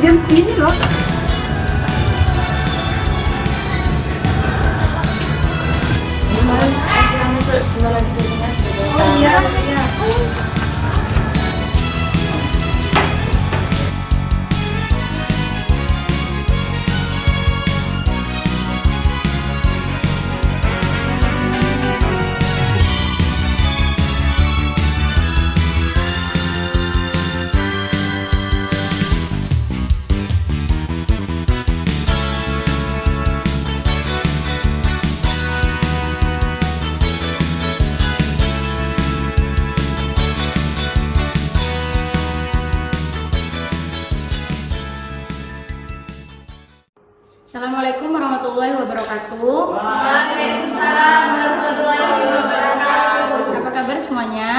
jam segini loh. Oh iya, iya. Assalamualaikum warahmatullahi wabarakatuh. Waalaikumsalam warahmatullahi wabarakatuh. Apa kabar semuanya?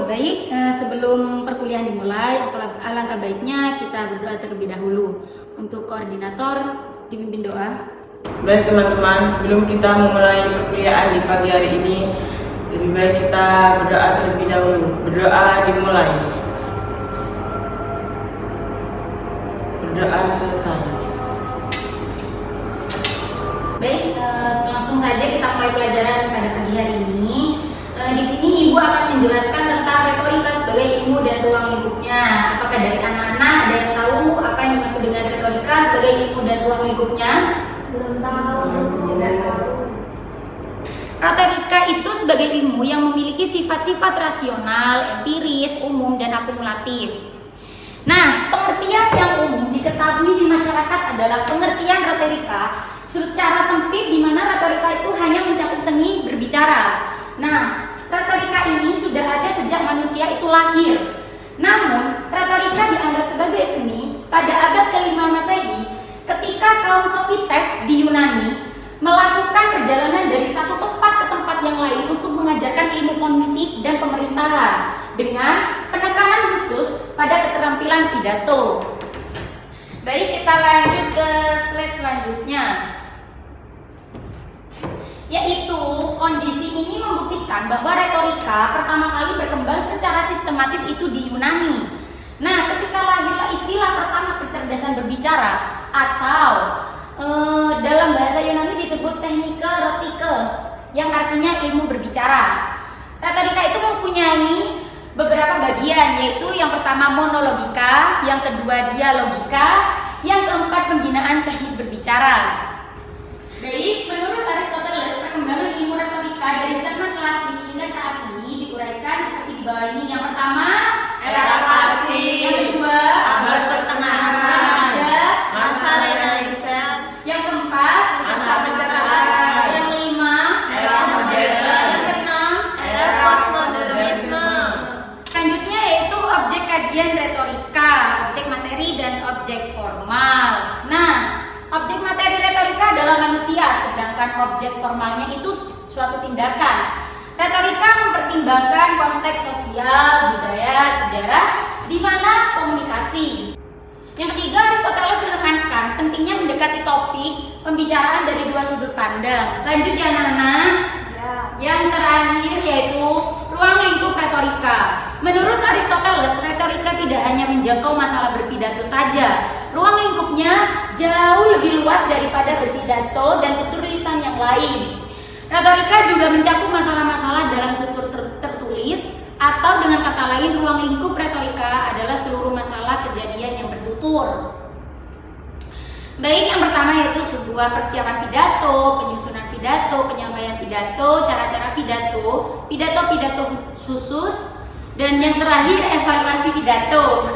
Baik, sebelum perkuliahan dimulai, alangkah baiknya kita berdoa terlebih dahulu. Untuk koordinator, dipimpin doa. Baik teman-teman, sebelum kita memulai perkuliahan di pagi hari ini, lebih baik kita berdoa terlebih dahulu. Berdoa dimulai. Berdoa selesai. Baik, langsung saja kita mulai pelajaran pada pagi hari ini. Di sini Ibu akan menjelaskan tentang retorika sebagai ilmu dan ruang lingkupnya. Apakah dari anak-anak ada yang tahu apa yang dimaksud dengan retorika sebagai ilmu dan ruang lingkupnya? Belum tahu. Tidak tahu. Retorika itu sebagai ilmu yang memiliki sifat-sifat rasional, empiris, umum, dan akumulatif. Nah, pengertian yang umum diketahui di masyarakat adalah pengertian retorika secara sempit, di mana retorika itu hanya mencakup seni berbicara. Nah, retorika ini sudah ada sejak manusia itu lahir. Namun, retorika dianggap sebagai seni pada abad ke-5 Masehi ketika kaum Sofites di Yunani melakukan perjalanan dari satu tempat ke tempat yang lain untuk mengajarkan ilmu politik dan pemerintahan dengan penekanan khusus pada keterampilan pidato. Baik, kita lanjut ke slide selanjutnya. Yaitu kondisi ini membuktikan bahwa retorika pertama kali berkembang secara sistematis itu di Yunani. Nah, ketika lahirlah istilah pertama kecerdasan berbicara atau dalam bahasa Yunani disebut teknika retike yang artinya ilmu berbicara. Retorika itu mempunyai beberapa bagian, yaitu yang pertama monologika, yang kedua dialogika, yang keempat pembinaan teknik berbicara. Baik, menurut Aristoteles, perkembangan ilmu retorika dari zaman klasik hingga saat ini diuraikan seperti di bawah ini. Yang pertama, Era klasik. yang kedua, Abad pertengahan. Masa Renaissance. yang keempat, Masa modern. yang kelima, Era modern. yang keenam, Era postmodernisme. selanjutnya yaitu objek kajian retorika, objek materi dan objek formal. Nah, objek materi retorika adalah manusia, sedangkan objek formalnya itu suatu tindakan. Retorika mempertimbangkan konteks sosial, budaya, sejarah, di mana komunikasi. Yang ketiga, Aristoteles menekankan pentingnya mendekati topik pembicaraan dari dua sudut pandang. Lanjut ya anak-anak. Ya. Yang terakhir yaitu ruang lingkup retorika. Menurut Aristoteles, retorika tidak hanya menjangkau masalah berpidato saja. Ruang lingkupnya jauh lebih luas daripada berpidato dan tutur lisan yang lain. Retorika juga mencakup masalah-masalah dalam tutur tertulis, atau dengan kata lain, ruang lingkup retorika adalah seluruh masalah kejadian yang bertutur. Baik, yang pertama yaitu sebuah persiapan pidato, penyusunan pidato, penyampaian pidato, cara-cara pidato, pidato-pidato khusus, dan yang terakhir evaluasi pidato.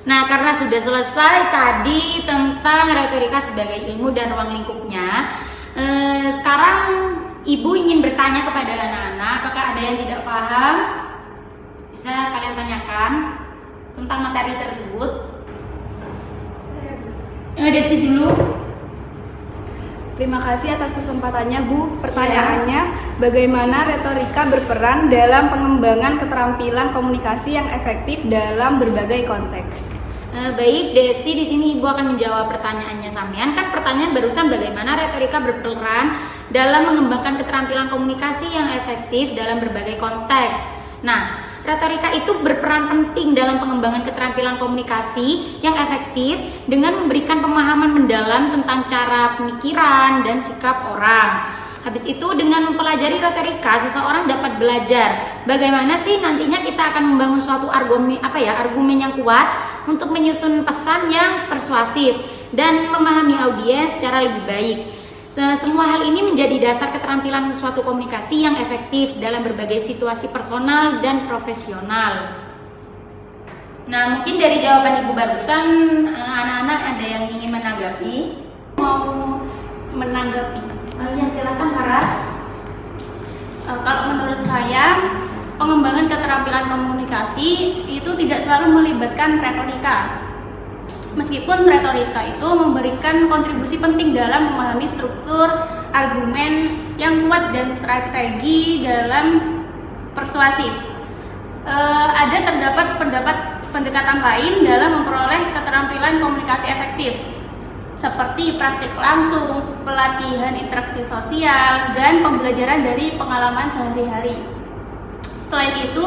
Nah, karena sudah selesai tadi tentang retorika sebagai ilmu dan ruang lingkupnya, sekarang Ibu ingin bertanya kepada anak-anak, apakah ada yang tidak paham? Bisa kalian tanyakan tentang materi tersebut. Desi dulu. Terima kasih atas kesempatannya, Bu. Pertanyaannya, bagaimana retorika berperan dalam pengembangan keterampilan komunikasi yang efektif dalam berbagai konteks? Baik, Desi, di sini Ibu akan menjawab pertanyaannya sampean. Kan pertanyaan barusan bagaimana retorika berperan dalam mengembangkan keterampilan komunikasi yang efektif dalam berbagai konteks. Nah, retorika itu berperan penting dalam pengembangan keterampilan komunikasi yang efektif dengan memberikan pemahaman mendalam tentang cara pemikiran dan sikap orang. Habis itu dengan mempelajari retorika, seseorang dapat belajar bagaimana sih nantinya kita akan membangun suatu argumen yang kuat untuk menyusun pesan yang persuasif dan memahami audiens secara lebih baik. Semua hal ini menjadi dasar keterampilan suatu komunikasi yang efektif dalam berbagai situasi personal dan profesional. Nah, mungkin dari jawaban Ibu barusan, anak-anak ada yang ingin menanggapi? Mau menanggapi? Ya, silakan Karas. Kalau menurut saya, pengembangan keterampilan komunikasi itu tidak selalu melibatkan retorika. Meskipun retorika itu memberikan kontribusi penting dalam memahami struktur, argumen yang kuat dan strategi dalam persuasif. Terdapat pendekatan lain dalam memperoleh keterampilan komunikasi efektif, seperti praktik langsung, pelatihan interaksi sosial, dan pembelajaran dari pengalaman sehari-hari. Selain itu,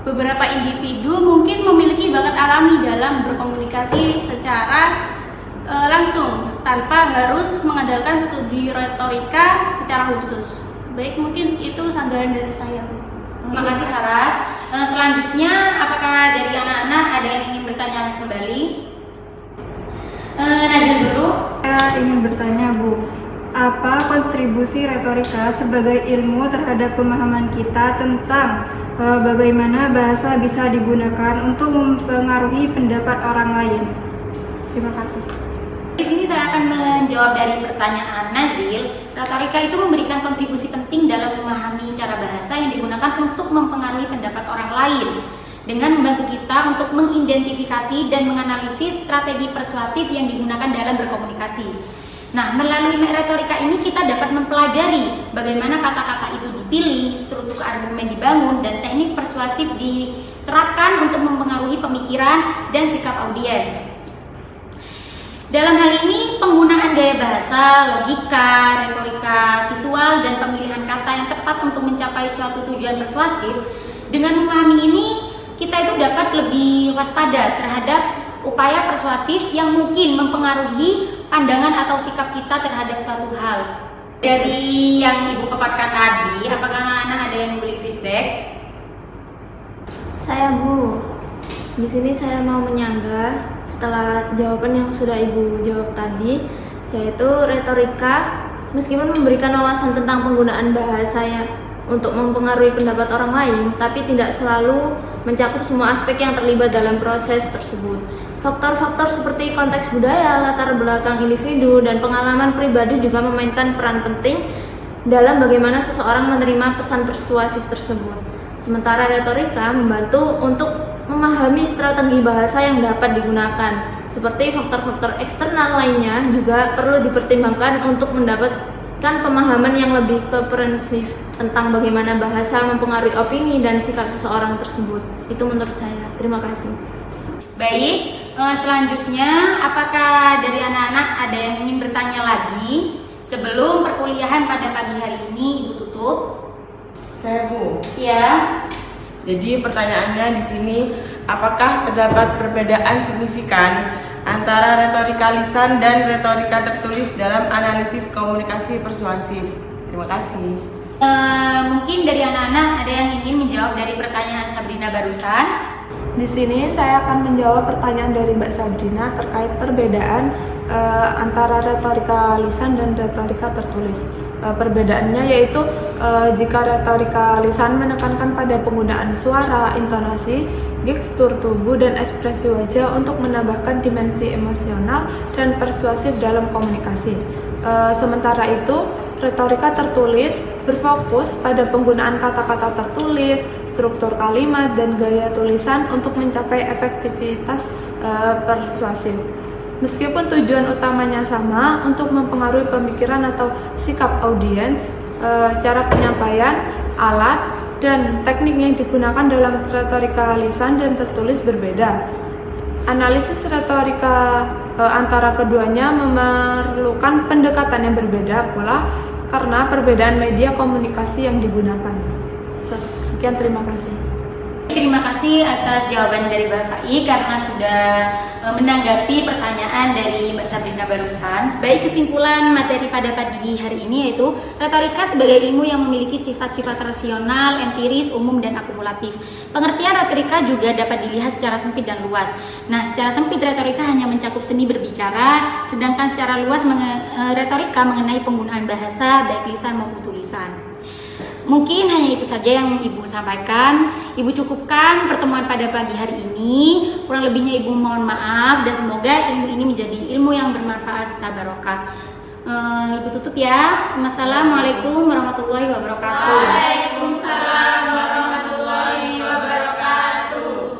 beberapa individu mungkin memiliki bakat alami dalam berkomunikasi secara langsung tanpa harus mengandalkan studi retorika secara khusus. Baik, mungkin itu sanggahan dari saya. Terima kasih Karas. Selanjutnya, apakah dari anak-anak ada yang ingin bertanya kembali? Nazil dulu. Saya ingin bertanya, Bu, apa kontribusi retorika sebagai ilmu terhadap pemahaman kita tentang bagaimana bahasa bisa digunakan untuk mempengaruhi pendapat orang lain? Terima kasih. Di sini saya akan menjawab dari pertanyaan Nazil. Retorika itu memberikan kontribusi penting dalam memahami cara bahasa yang digunakan untuk mempengaruhi pendapat orang lain, dengan membantu kita untuk mengidentifikasi dan menganalisis strategi persuasif yang digunakan dalam berkomunikasi. Nah, melalui retorika ini kita dapat mempelajari bagaimana kata-kata itu dipilih, struktur argumen dibangun, dan teknik persuasif diterapkan untuk mempengaruhi pemikiran dan sikap audiens. Dalam hal ini, penggunaan gaya bahasa, logika, retorika, visual, dan pemilihan kata yang tepat untuk mencapai suatu tujuan persuasif. Dengan memahami ini, kita itu dapat lebih waspada terhadap upaya persuasif yang mungkin mempengaruhi pandangan atau sikap kita terhadap suatu hal. Dari yang Ibu paparkan tadi, apakah anak-anak ada yang memberi feedback? Saya Bu, di sini saya mau menyanggah setelah jawaban yang sudah Ibu jawab tadi, yaitu retorika meskipun memberikan wawasan tentang penggunaan bahasa yang untuk mempengaruhi pendapat orang lain, tapi tidak selalu mencakup semua aspek yang terlibat dalam proses tersebut. Faktor-faktor seperti konteks budaya, latar belakang individu, dan pengalaman pribadi juga memainkan peran penting dalam bagaimana seseorang menerima pesan persuasif tersebut. Sementara retorika membantu untuk memahami strategi bahasa yang dapat digunakan, seperti faktor-faktor eksternal lainnya juga perlu dipertimbangkan untuk mendapatkan pemahaman yang lebih komprehensif tentang bagaimana bahasa mempengaruhi opini dan sikap seseorang tersebut. Itu menurut saya. Terima kasih. Baik, selanjutnya apakah dari anak-anak ada yang ingin bertanya lagi sebelum perkuliahan pada pagi hari ini Ibu tutup? Saya Bu. Ya. Jadi pertanyaannya di sini, apakah terdapat perbedaan signifikan antara retorika lisan dan retorika tertulis dalam analisis komunikasi persuasif? Terima kasih. Mungkin dari anak-anak ada yang ingin menjawab dari pertanyaan Sabrina barusan. Di sini saya akan menjawab pertanyaan dari Mbak Sabrina terkait perbedaan antara retorika lisan dan retorika tertulis. Perbedaannya yaitu jika retorika lisan menekankan pada penggunaan suara, intonasi, gestur tubuh, dan ekspresi wajah untuk menambahkan dimensi emosional dan persuasif dalam komunikasi. Sementara itu, retorika tertulis berfokus pada penggunaan kata-kata tertulis, struktur kalimat, dan gaya tulisan untuk mencapai efektivitas persuasif. Meskipun tujuan utamanya sama untuk mempengaruhi pemikiran atau sikap audiens, cara penyampaian, alat, dan teknik yang digunakan dalam retorika lisan dan tertulis berbeda. Analisis retorika antara keduanya memerlukan pendekatan yang berbeda pula karena perbedaan media komunikasi yang digunakan. Sekian, terima kasih. Terima kasih atas jawaban dari Mbak Fai karena sudah menanggapi pertanyaan dari Mbak Sabrina barusan. Baik, kesimpulan materi pada pagi hari ini yaitu retorika sebagai ilmu yang memiliki sifat-sifat rasional, empiris, umum, dan akumulatif. Pengertian retorika juga dapat dilihat secara sempit dan luas. Nah, secara sempit retorika hanya mencakup seni berbicara, sedangkan secara luas retorika mengenai penggunaan bahasa baik lisan maupun tulisan. Mungkin hanya itu saja yang Ibu sampaikan. Ibu cukupkan pertemuan pada pagi hari ini. Kurang lebihnya Ibu mohon maaf dan semoga ilmu ini menjadi ilmu yang bermanfaat serta barokah. Ibu tutup ya. Wassalamualaikum warahmatullahi wabarakatuh. Waalaikumsalam warahmatullahi wabarakatuh.